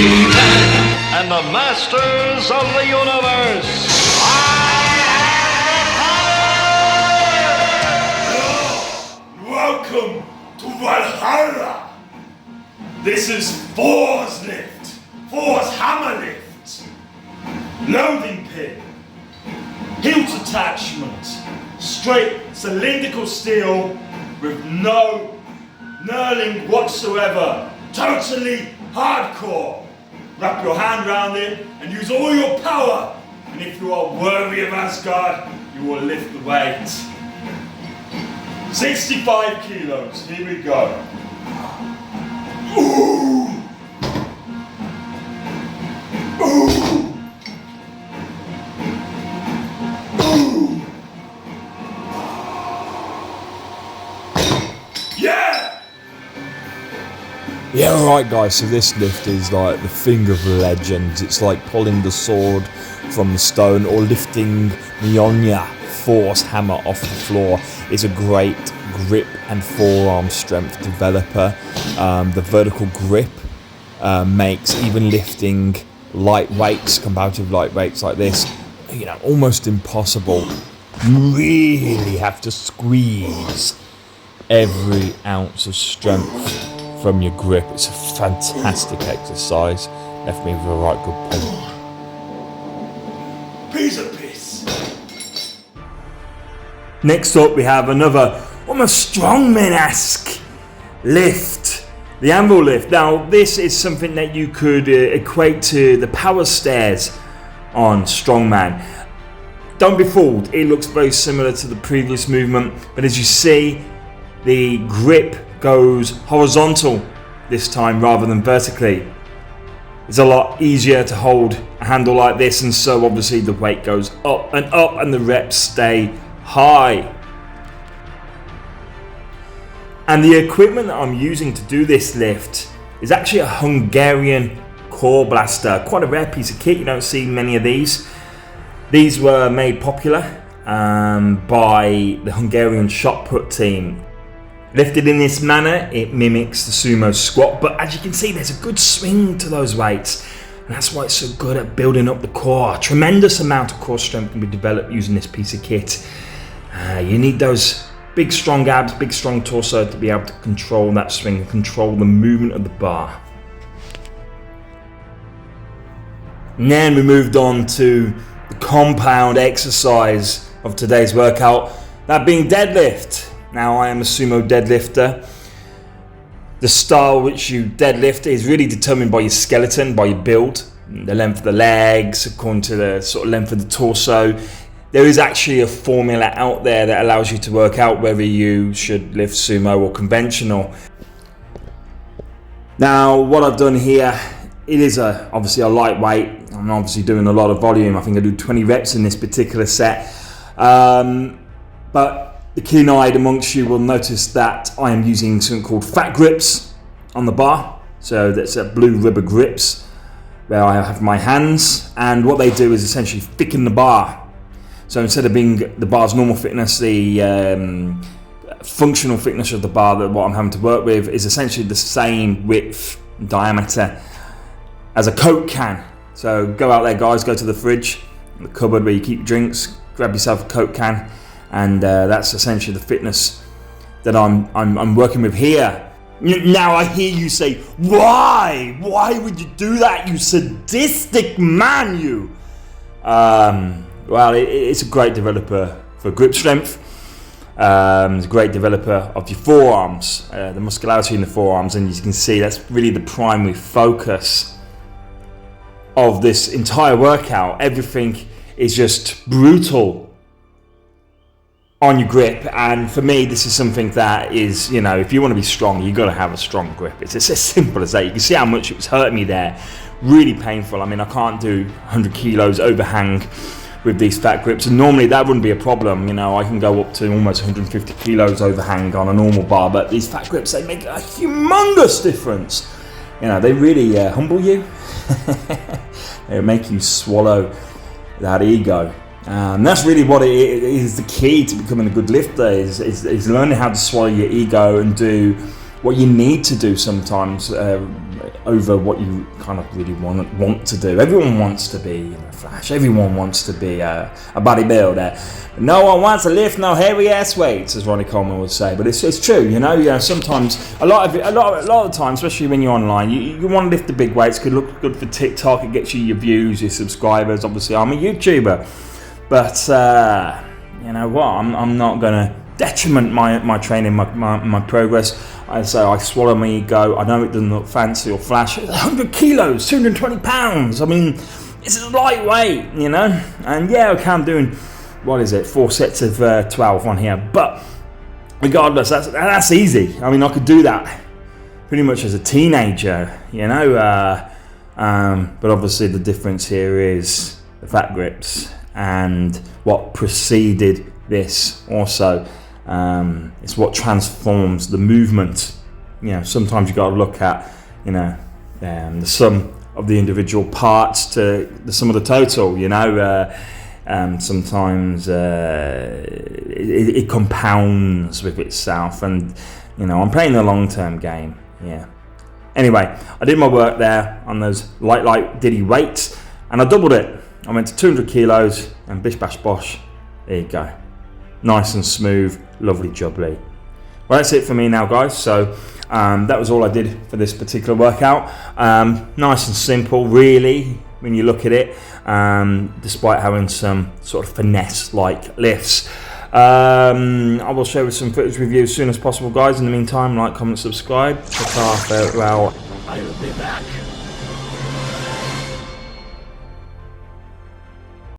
and the masters of the universe. Welcome to Valhalla. This is Thor's lift, Thor's hammer lift. Loading pin, hilt attachment, straight cylindrical steel with no knurling whatsoever. Totally hardcore. Wrap your hand around it and use all your power. And if you are worthy of Asgard, you will lift the weight. 65 kilos, here we go. Ooh. Ooh. Ooh. Yeah! Yeah, alright guys, so this lift is like the thing of legends. It's like pulling the sword from the stone or lifting Mjolnir, Thor's hammer, off the floor. Is a great grip and forearm strength developer. The vertical grip makes even lifting light weights, comparative light weights like this, you know, almost impossible. You really have to squeeze every ounce of strength from your grip. It's a fantastic exercise. Left me with a right good pull. Piece of piss. Next up we have another almost strongman-esque lift, the anvil lift. Now this is something that you could equate to the power stairs on strongman. Don't be fooled, it looks very similar to the previous movement, but as you see, the grip goes horizontal this time rather than vertically. It's a lot easier to hold a handle like this, and so obviously the weight goes up and the reps stay high. And the equipment that I'm using to do this lift is actually a Hungarian core blaster. Quite a rare piece of kit, you don't see many of these. These were made popular by the Hungarian shot put team. Lifted in this manner, it mimics the sumo squat, but as you can see, there's a good swing to those weights, and that's why it's so good at building up the core. A tremendous amount of core strength can be developed using this piece of kit. You need those big strong abs, big strong torso to be able to control that swing and control the movement of the bar. And then we moved on to the compound exercise of today's workout, that being deadlift. Now I am a sumo deadlifter. The style which you deadlift is really determined by your skeleton, by your build, the length of the legs, according to the sort of length of the torso. There is actually a formula out there that allows you to work out whether you should lift sumo or conventional. Now what I've done here, it is obviously a lightweight. I'm obviously doing a lot of volume. I think I do 20 reps in this particular set. But the keen-eyed amongst you will notice that I am using something called fat grips on the bar. So that's blue rubber grips where I have my hands, and what they do is essentially thicken the bar. So instead of being the bar's normal thickness, the functional thickness of the bar, that what I'm having to work with, is essentially the same width and diameter as a Coke can. So go out there guys, go to the fridge, the cupboard where you keep your drinks, grab yourself a Coke can, and that's essentially the fitness that I'm working with here. Now I hear you say, why would you do that, you sadistic man, you? Well, it's a great developer for grip strength. It's a great developer of your forearms, the muscularity in the forearms, and as you can see, that's really the primary focus of this entire workout. Everything is just brutal on your grip, and for me this is something that is, you know, if you want to be strong, you've got to have a strong grip. It's as simple as that. You can see how much it was hurting me there. Really painful. I mean, I can't do 100 kilos overhang with these fat grips, and normally that wouldn't be a problem. You know, I can go up to almost 150 kilos overhang on a normal bar, but these fat grips, they make a humongous difference. You know, they really humble you. They make you swallow that ego. That's really what it is. The key to becoming a good lifter is learning how to swallow your ego and do what you need to do sometimes over what you kind of really want to do. Everyone wants to be Flash. Everyone wants to be a bodybuilder. No one wants to lift no heavy ass weights, as Ronnie Coleman would say. But it's true, you know. Sometimes a lot of the time, especially when you're online, you want to lift the big weights. It could look good for TikTok. It gets you your views, your subscribers. Obviously, I'm a YouTuber, but you know what? I'm not gonna detriment my training, my progress. I swallow my ego. I know it doesn't look fancy or flash. It's 100 kilos, 220 pounds. I mean, it's lightweight, you know. And yeah, okay, I'm doing, 4 sets of 12 on here. But regardless, that's easy. I mean, I could do that pretty much as a teenager, you know. But obviously, the difference here is the fat grips and what preceded this also. It's what transforms the movement. You know, sometimes you got to look at, you know, the sum of the individual parts to the sum of the total. You know, sometimes it compounds with itself, and you know, I'm playing the long-term game. Yeah. Anyway, I did my work there on those light diddy weights, and I doubled it. I went to 200 kilos, and bish bash bosh. There you go. Nice and smooth, lovely jubbly. Well, that's it for me now, guys. So that was all I did for this particular workout. Nice and simple, really, when you look at it, despite having some sort of finesse-like lifts. I will share some footage with you as soon as possible, guys. In the meantime, like, comment, subscribe. Check our out. I'll be back.